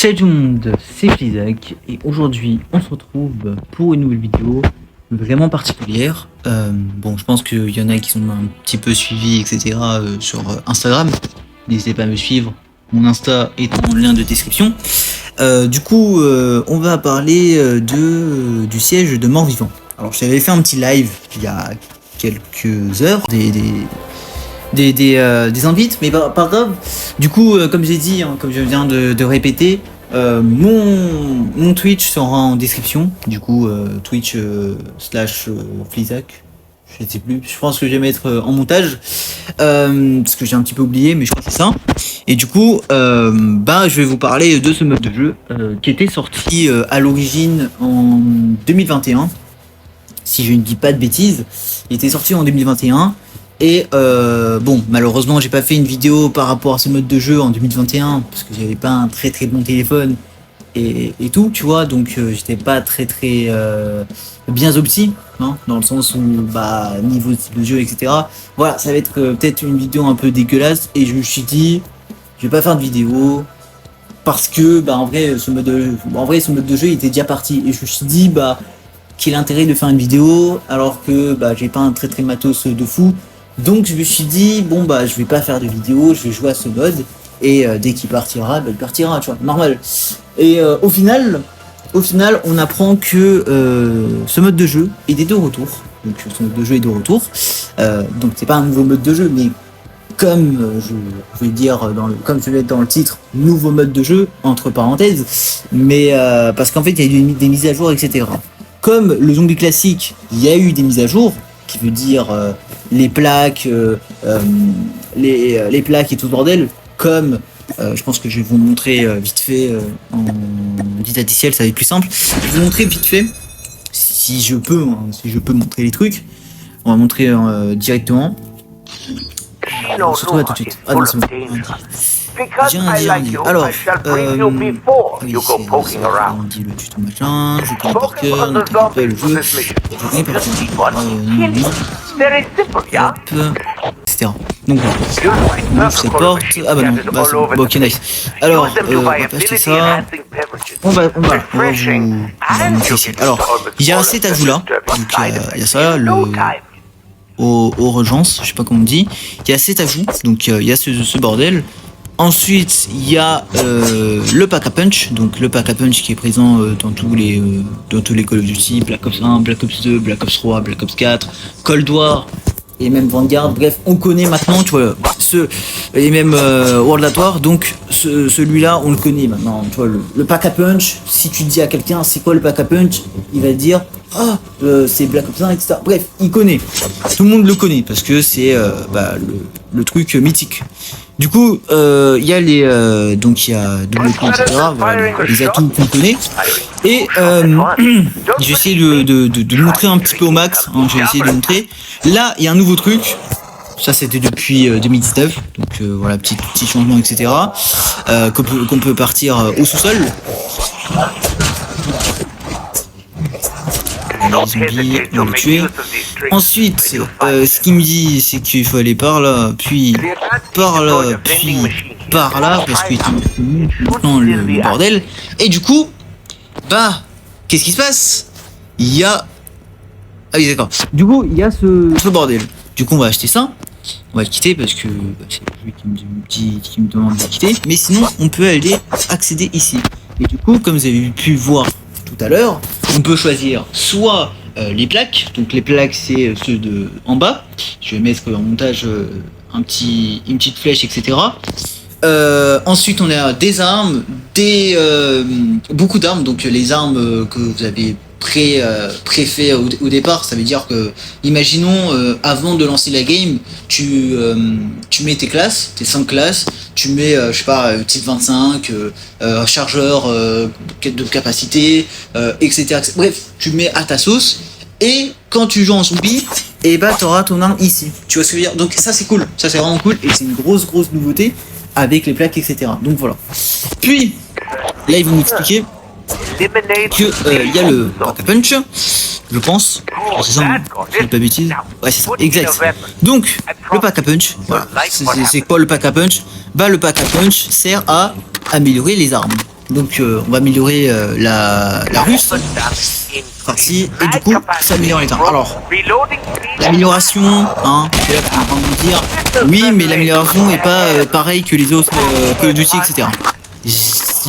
Salut tout le monde, c'est Flizac et aujourd'hui on se retrouve pour une nouvelle vidéo vraiment particulière. Bon, je pense qu'il y en a qui sont un petit peu suivis, etc. Sur Instagram. N'hésitez pas à me suivre, mon Insta est en lien de description. Du coup, on va parler du siège de Mort-Vivant. Alors, je t'avais fait un petit live il y a quelques heures, des invites, mais pas grave. Du coup, comme j'ai dit, comme je viens de répéter, mon Twitch sera en description. Du coup, Twitch slash Flizac, je sais plus. Je pense que je vais mettre en montage parce que j'ai un petit peu oublié, mais je crois que c'est ça. Et du coup, je vais vous parler de ce mode de jeu qui était sorti à l'origine en 2021. Si je ne dis pas de bêtises, il était sorti en 2021. Et bon, malheureusement j'ai pas fait une vidéo par rapport à ce mode de jeu en 2021 parce que j'avais pas un très bon téléphone et tout, tu vois, donc j'étais pas très bien opti, hein, dans le sens où niveau de jeu, etc. Voilà, ça va être peut-être une vidéo un peu dégueulasse et je me suis dit je vais pas faire de vidéo parce que en vrai ce mode de jeu il était déjà parti et je me suis dit quel intérêt de faire une vidéo alors que j'ai pas un très matos de fou. Donc je me suis dit je vais pas faire de vidéo, je vais jouer à ce mode et dès qu'il partira, il partira, tu vois, normal. Et au final on apprend que ce mode de jeu est de retour. Donc ce mode de jeu est de retour. Donc c'est pas un nouveau mode de jeu, mais comme je vais dire comme je vais être dans le titre, nouveau mode de jeu entre parenthèses, mais parce qu'en fait il y a eu des mises à jour, etc. Comme le zombie classique, il y a eu des mises à jour, qui veut dire les plaques, les plaques et tout ce bordel, comme je pense que je vais vous montrer vite fait en didacticiel, ça va être plus simple. Je vais vous montrer vite fait, si je peux montrer les trucs. On va montrer directement. On se retrouve tout de suite. Ah non, c'est bon. J'ai un dit. Alors, on dit le tuto machin, je connais par cœur, ne t'inquiète pas, le jeu, je connais par cœur. Hop, etc. Donc voilà, on ouvre cette porte, non, c'est bon, ok, nice. Alors, on va pas acheter ça, on va vous montrer ici. Alors, il y a 7 ajouts là, donc il y a ça, aux urgences, je sais pas comment on dit, il y a 7 ajouts, donc il y a ce bordel. Ensuite, il y a le pack à punch, donc le pack à punch qui est présent dans tous les Call of Duty, Black Ops 1, Black Ops 2, Black Ops 3, Black Ops 4, Cold War et même Vanguard. Bref, on connaît maintenant, tu vois, et même World at War. Donc celui-là, on le connaît maintenant. Tu vois, le pack à punch. Si tu dis à quelqu'un, c'est quoi le pack à punch, il va te dire c'est Black Ops 1, etc. Bref, il connaît. Tout le monde le connaît parce que c'est le truc mythique. Du coup, il y a donc il y a double coup, etc. Voilà, les atouts qu'on connaît. Et j'ai essayé de montrer un petit peu au max. Hein, j'ai essayé de montrer. Là, il y a un nouveau truc. Ça, c'était depuis 2019. Donc voilà, petit changement, etc. Qu'on peut partir au sous-sol. Zombies, on va le tuer. Ensuite, ce qu'il me dit, c'est qu'il faut aller par là, puis par là, puis par là, parce qu'il est dans le bordel. Et du coup, qu'est-ce qui se passe? Il y a... Ah oui, d'accord. Du coup, il y a ce bordel. Du coup, on va acheter ça. On va le quitter parce que c'est lui qui me demande de quitter. Mais sinon, on peut aller accéder ici. Et du coup, comme vous avez pu voir tout à l'heure, on peut choisir soit les plaques, donc les plaques c'est ceux de en bas, je vais mettre en montage une petite flèche, etc. Ensuite on a des armes, beaucoup d'armes, donc les armes que vous avez préfait au départ, ça veut dire que, imaginons, avant de lancer la game, tu mets tes classes, tes 5 classes, tu mets, je sais pas, type 25, chargeur de capacité, etc. Bref, tu mets à ta sauce, et quand tu joues en zombie, et t'auras ton arme ici. Tu vois ce que je veux dire? Donc ça c'est cool, ça c'est vraiment cool, et c'est une grosse nouveauté avec les plaques, etc. Donc voilà. Puis, là ils vont m'expliquer que il y a le pack à punch, je pense, c'est ça, hein, je dis pas bêtise, ouais c'est ça, exact. Donc le pack à punch, voilà, c'est quoi le pack à punch? Le pack à punch sert à améliorer les armes. Donc on va améliorer la russe partie et du coup ça améliore les temps. Alors l'amélioration, hein, on va dire oui, mais l'amélioration est pas pareille que les autres que le Duty, etc.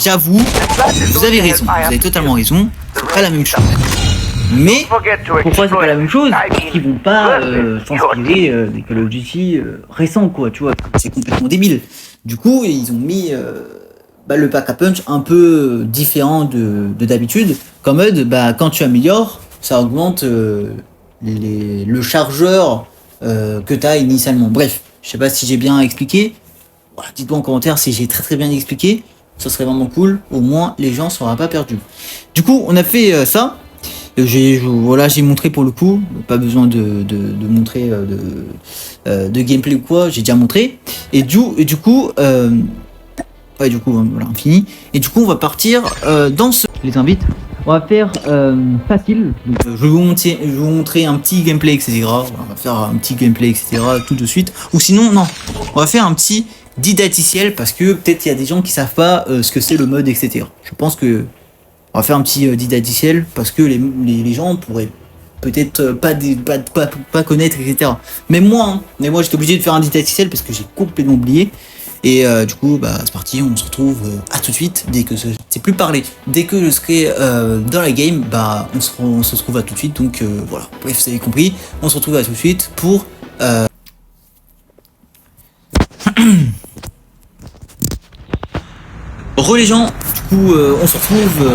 J'avoue, vous avez raison, vous avez totalement raison, c'est pas la même chose. Mais pourquoi c'est pas la même chose? Ils vont pas s'inspirer des Call of Duty récents, quoi, tu vois, c'est complètement débile. Du coup, ils ont mis le pack à punch un peu différent de d'habitude, qu'en mode quand tu améliores, ça augmente le chargeur que tu as initialement. Bref, je sais pas si j'ai bien expliqué. Voilà, dites-moi en commentaire si j'ai très bien expliqué. Ça serait vraiment cool. Au moins, les gens ne seront pas perdus. Du coup, on a fait ça. J'ai montré pour le coup. Pas besoin de montrer de gameplay ou quoi. J'ai déjà montré. Et du coup, voilà, on finit. Et du coup, on va partir dans ce. Je les invite. On va faire facile. Donc, je vais vous montrer un petit gameplay, etc. On va faire un petit gameplay, etc. tout de suite. Ou sinon, non. On va faire un petit didacticiel parce que peut-être il y a des gens qui savent pas ce que c'est le mode, etc. Je pense que on va faire un petit didacticiel parce que les gens pourraient peut-être pas connaître, etc. Mais moi j'étais obligé de faire un didacticiel parce que j'ai complètement oublié. Et du coup, c'est parti, on se retrouve à tout de suite. Dès que c'est plus parler, dès que je serai dans la game, on se retrouve à tout de suite. Donc voilà, bref, vous avez compris, on se retrouve à tout de suite pour re les gens. Du coup, on se retrouve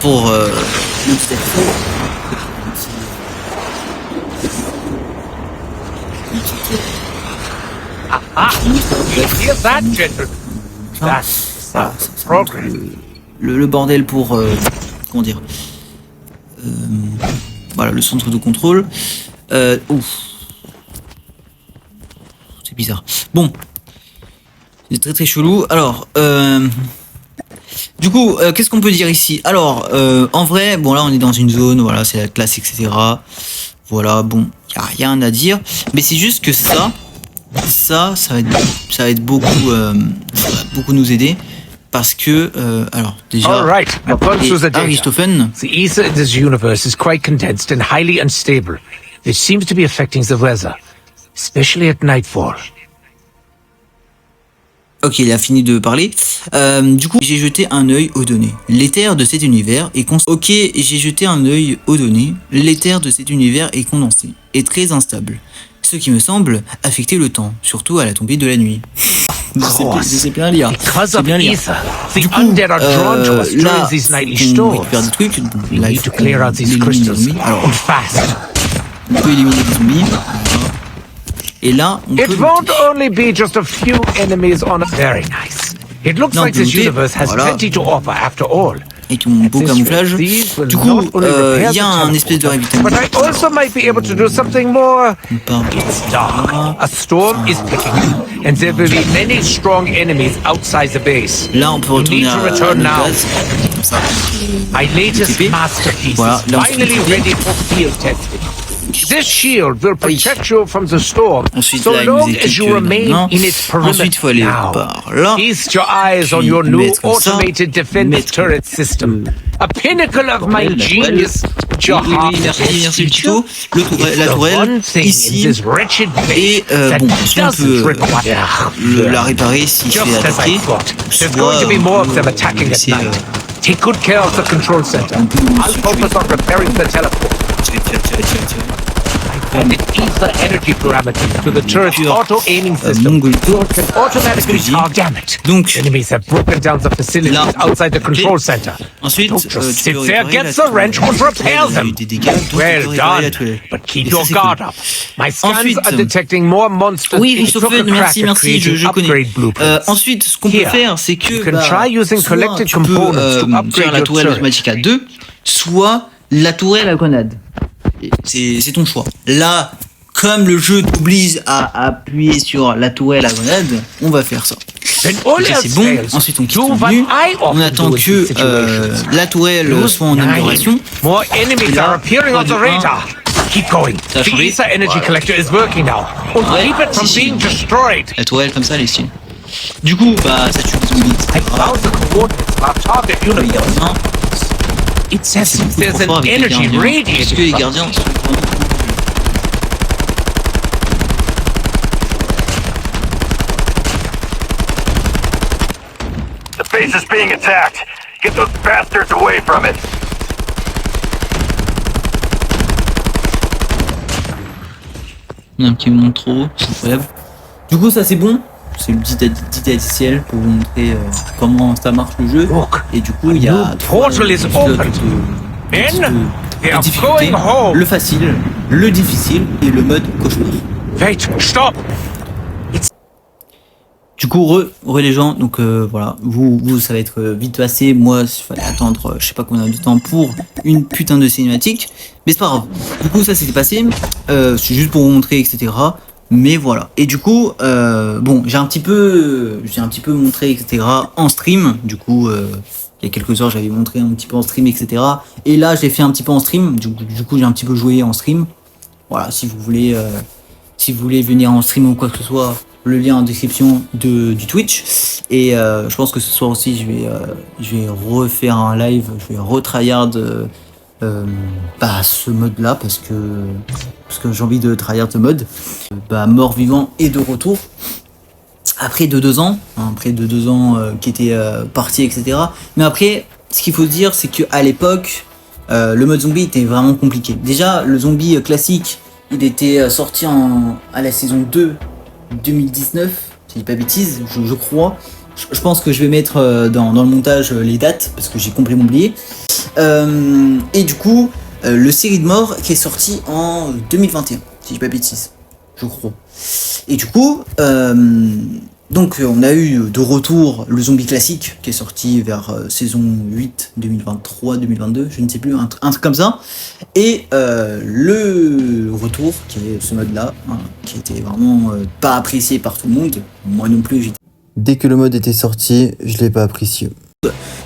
pour le petit le bordel pour comment dire, voilà, le centre de contrôle. Ouf, c'est bizarre. Bon, c'est très très chelou. Alors du coup, qu'est-ce qu'on peut dire ici? Alors en vrai, bon, là on est dans une zone, voilà, c'est la classe, etc. Voilà, bon, y a rien à dire, mais c'est juste que ça va être beaucoup, ça va beaucoup nous aider parce que alors déjà, Aristophane, the ether in this universe is quite condensed and highly unstable. It seems to be affecting the weather, especially at nightfall. Ok, il a fini de parler. Du coup, j'ai jeté un œil aux données. L'éther de cet univers est Ok, j'ai jeté un œil aux données. L'éther de cet univers est condensé et très instable. Ce qui me semble affecter le temps, surtout à la tombée de la nuit. C'est bien lire. C'est bien lire. Du coup, là, on récupère des trucs. Là, il faut éliminer les zombies. Alors, on peut éliminer les zombies. Et là, on peut It won't only be just a few enemies on a very nice. It looks like this universe has plenty to offer after all. Et ton beau camouflage. Du coup, il y a un espèce de ravitaillement. But I also might be able to do something more. It's dark. A storm is picking up, and there will be many strong enemies outside the base. Là, on peut retourner à notre base. Comme ça. My latest masterpiece is finally ready for field testing. This shield will protect you from the storm, so long as you remain in its perimeter. Ensuite, il faut aller par là. Feast your eyes on your new automated defense turret system. A pinnacle of my genius. Merci le tuto. La tourelle, ici. Et bon, si on peut la réparer s'il fait attaquer. There's going to be more of them attacking at night. Take good care of the control center. I'll focus on repairing the teleport. And it feeds the energy parameters to the turret's auto-aiming system. It can automatically damn it. Donc, enemies have broken down the facilities outside the control center. Ensuite, don't just sit there, get the wrench and repair them. Well done, but keep your guard up. My scans are detecting more monsters. Oui, merci, je connais. Ensuite, ce qu'on peut faire, c'est que soit tu peux faire la tourelle automatique à 2, soit la tourelle à grenade. C'est ton choix. Là, comme le jeu t'oblige à appuyer sur la tourelle à grenade, on va faire ça. C'est bon. Ensuite, on quitte le menu. On attend que la tourelle soit en amélioration. Keep going. The Ether Energy Collector is working now. And keep it from being destroyed. La tourelle comme ça, elle est stylée. Du coup, ça tue les I found the coordinates of our target uniform. It says there's an energy radiating. Est-ce que les gardiens sont vraiment... The base is being attacked. Get those bastards away from it. On a un petit monde trop, c'est incroyable. Du coup, ça c'est bon. C'est une petite additionnelle pour vous montrer comment ça marche le jeu. Et du coup, il y a trois pilotes de difficulté. Le facile, le difficile et le mode cauchemar. Wait, stop. Du coup, re les gens, donc voilà, vous ça va être vite passé. Moi, il fallait attendre je sais pas combien de temps pour une putain de cinématique. Mais c'est pas grave. Du coup, ça s'était passé. C'est juste pour vous montrer, etc. Mais voilà. Et du coup, bon, j'ai un petit peu montré, etc. en stream. Du coup, il y a quelques heures, j'avais montré un petit peu en stream, etc. Et là, j'ai fait un petit peu en stream. Du coup, j'ai un petit peu joué en stream. Voilà, si vous voulez venir en stream ou quoi que ce soit, le lien en description du Twitch. Et je pense que ce soir aussi, je vais refaire un live. Je vais retryhard ce mode là parce que j'ai envie de tryhard ce mode. Mort vivant et de retour après de 2 ans, qui était parti, etc. Mais après, ce qu'il faut se dire, c'est que à l'époque, le mode zombie était vraiment compliqué. Déjà, le zombie classique, il était sorti à la saison 2 2019, si je dis pas bêtise, je crois. Je pense que je vais mettre dans le montage les dates parce que j'ai complètement oublié. Et du coup, le série de mort qui est sorti en 2021, si je dis pas bêtise, je crois. Et du coup, donc on a eu de retour le zombie classique qui est sorti vers saison 8, 2023, 2022, je ne sais plus, un truc comme ça. Et le retour qui est ce mode là, qui était vraiment pas apprécié par tout le monde, moi non plus. Dès que le mode était sorti, je l'ai pas apprécié.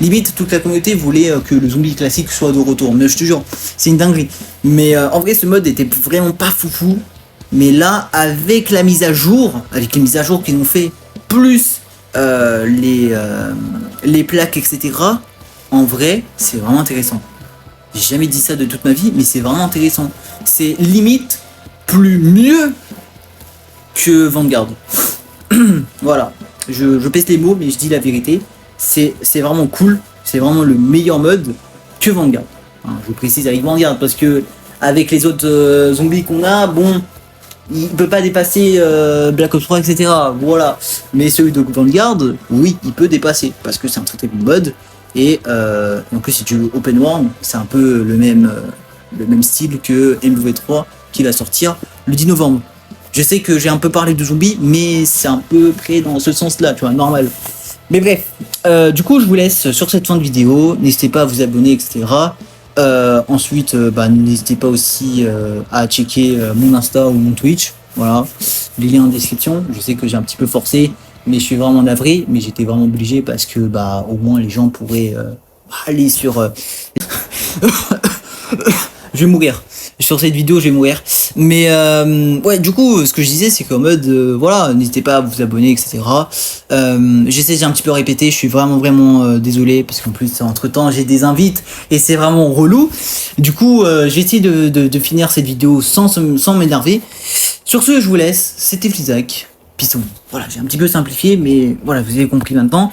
Limite, toute la communauté voulait que le zombie classique soit de retour. Mais je te jure, c'est une dinguerie. Mais en vrai, ce mode était vraiment pas foufou. Mais là, avec la mise à jour, avec les mises à jour qu'ils ont fait, plus les plaques, etc. En vrai, c'est vraiment intéressant. J'ai jamais dit ça de toute ma vie, mais c'est vraiment intéressant. C'est limite mieux que Vanguard. Voilà. Je pèse les mots, mais je dis la vérité. C'est vraiment cool. C'est vraiment le meilleur mode que Vanguard. Je précise avec Vanguard parce que avec les autres zombies qu'on a, bon, il peut pas dépasser Black Ops 3, etc. Voilà. Mais celui de Vanguard, oui, il peut dépasser parce que c'est un très très bon mode. Et en plus, si tu veux Open World, c'est un peu le même style que MW3 qui va sortir le 10 novembre. Je sais que j'ai un peu parlé de zombies, mais c'est un peu près dans ce sens-là, tu vois, normal. Mais bref, du coup, je vous laisse sur cette fin de vidéo. N'hésitez pas à vous abonner, etc. Ensuite, n'hésitez pas aussi à checker mon Insta ou mon Twitch. Voilà, les liens en description. Je sais que j'ai un petit peu forcé, mais je suis vraiment navré. Mais j'étais vraiment obligé parce que au moins les gens pourraient aller sur... Je vais mourir. Sur cette vidéo, je vais mourir. Mais ouais, du coup, ce que je disais, c'est qu'en mode, voilà, n'hésitez pas à vous abonner, etc. J'essaie, j'ai un petit peu répété, je suis vraiment désolé, parce qu'en plus, entre temps, j'ai des invites, et c'est vraiment relou. Du coup, j'ai essayé de finir cette vidéo sans m'énerver. Sur ce, je vous laisse. C'était Flizac. Pisson. Voilà, j'ai un petit peu simplifié, mais voilà, vous avez compris maintenant.